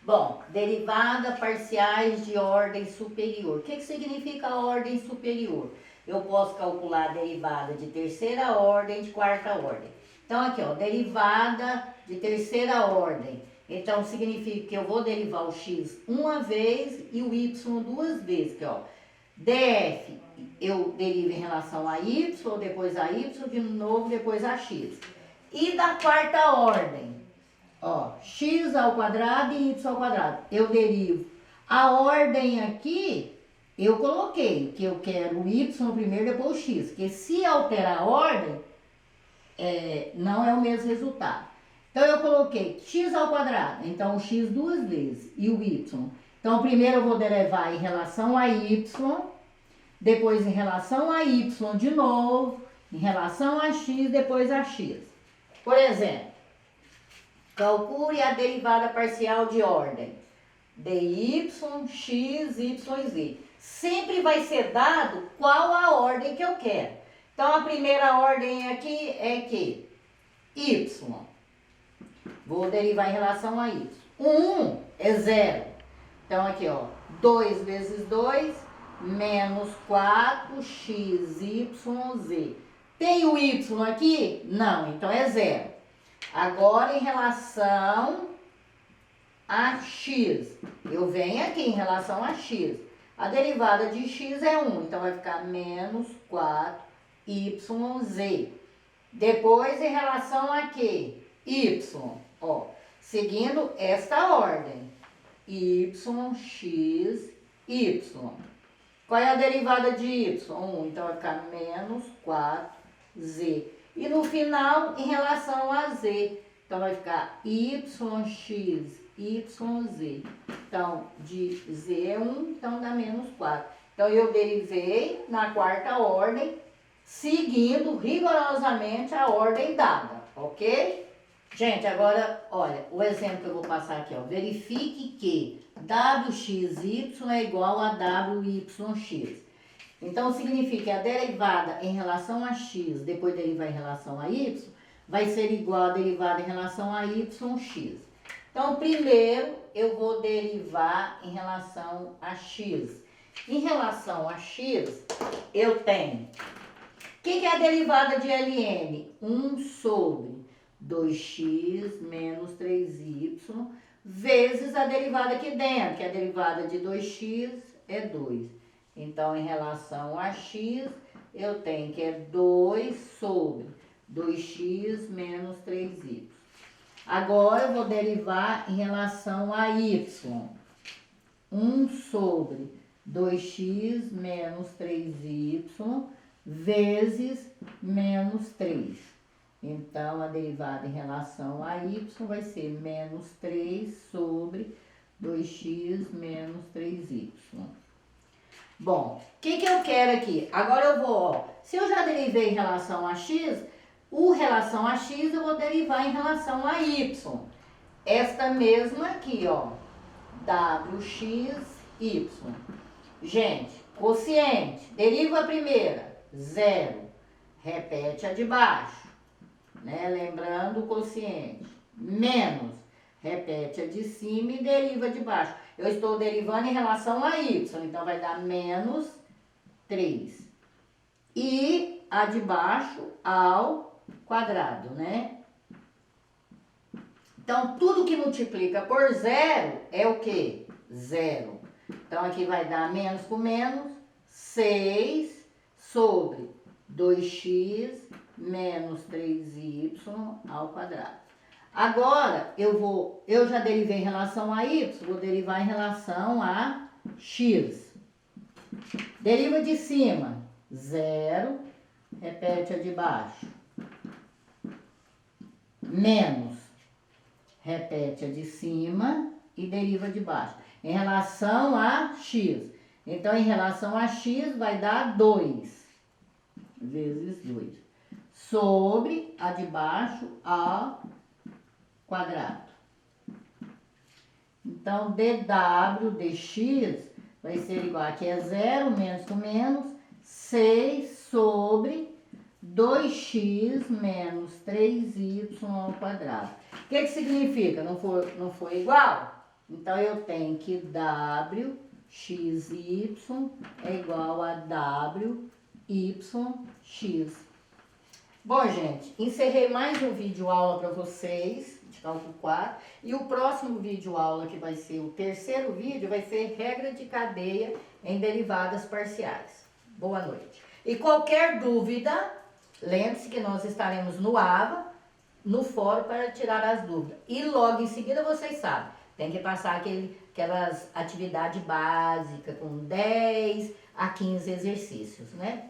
Bom, derivada parciais de ordem superior. O que significa a ordem superior? Eu posso calcular a derivada de terceira ordem, de quarta ordem. Então, aqui, ó, derivada de terceira ordem. Então, significa que eu vou derivar o x uma vez e o y duas vezes. Aqui, ó, df, eu derivo em relação a y, depois a y, de novo, depois a x. E da quarta ordem, ó, x ao quadrado e y ao quadrado. Eu derivo. A ordem aqui, eu coloquei que eu quero o y primeiro, depois o x. Porque se alterar a ordem, não é o mesmo resultado. Então, eu coloquei x ao quadrado. Então, o x duas vezes e o y. Então, primeiro eu vou derivar em relação a y, depois em relação a y de novo, em relação a x, depois a x. Por exemplo, calcule a derivada parcial de ordem dy, x, y, z. Sempre vai ser dado qual a ordem que eu quero. Então, a primeira ordem aqui é que y. Vou derivar em relação a y. 1 é 0. Então, aqui, ó, 2 vezes 2, menos 4xy, z. Tem o y aqui? Não, então é 0. Agora, em relação a x, eu venho aqui em relação a x. A derivada de x é 1, então vai ficar menos 4yz. Depois, em relação a quê? Y, ó, seguindo esta ordem. Y, x, y. Qual é a derivada de y? 1, então vai ficar menos 4z. E no final, em relação a z, então vai ficar yx, yz. Então, de z é 1, então dá menos 4. Então, eu derivei na quarta ordem, seguindo rigorosamente a ordem dada, ok? Gente, agora, olha, o exemplo que eu vou passar aqui, ó. Verifique que wxy é igual a wyx. Então, significa que a derivada em relação a x, depois derivar em relação a y, vai ser igual a derivada em relação a yx. Então, primeiro, eu vou derivar em relação a x. Em relação a x, eu tenho... O que é a derivada de ln? 1 sobre 2x menos 3y vezes a derivada aqui dentro, que a derivada de 2x é 2. Então, em relação a x, eu tenho que é 2 sobre 2x menos 3y. Agora, eu vou derivar em relação a y. 1 sobre 2x menos 3y vezes menos 3. Então, a derivada em relação a y vai ser menos 3 sobre 2x menos 3y. Bom, o que eu quero aqui? Agora eu vou, ó, se eu já derivei em relação a x, o relação a x eu vou derivar em relação a y. Esta mesma aqui, ó, wxy. Gente, quociente, deriva a primeira, 0. Repete a de baixo, né? Lembrando o quociente. Menos, repete a de cima e deriva de baixo. Eu estou derivando em relação a y, então vai dar menos 3. E a de baixo ao quadrado, né? Então, tudo que multiplica por 0 é o quê? 0. Então, aqui vai dar menos com menos, 6 sobre 2x menos 3y ao quadrado. Agora, eu já derivei em relação a y, vou derivar em relação a x. Deriva de cima, 0, repete a de baixo. Menos, repete a de cima e deriva de baixo. Em relação a x. Então, em relação a x vai dar 2 vezes 2. Sobre a de baixo ao quadrado. Então, dw dx vai ser igual, aqui é 0, menos com menos, 6 sobre 2x menos 3y ao quadrado. O que significa? Não foi igual? Então, eu tenho que WXY é igual a WYX. Bom, gente, encerrei mais um vídeo aula para vocês, de cálculo 4. E o próximo vídeo aula, que vai ser o terceiro vídeo, vai ser regra de cadeia em derivadas parciais. Boa noite. E qualquer dúvida, lembre-se que nós estaremos no AVA, no fórum, para tirar as dúvidas. E logo em seguida, vocês sabem, tem que passar aquelas atividades básicas com 10 a 15 exercícios, né?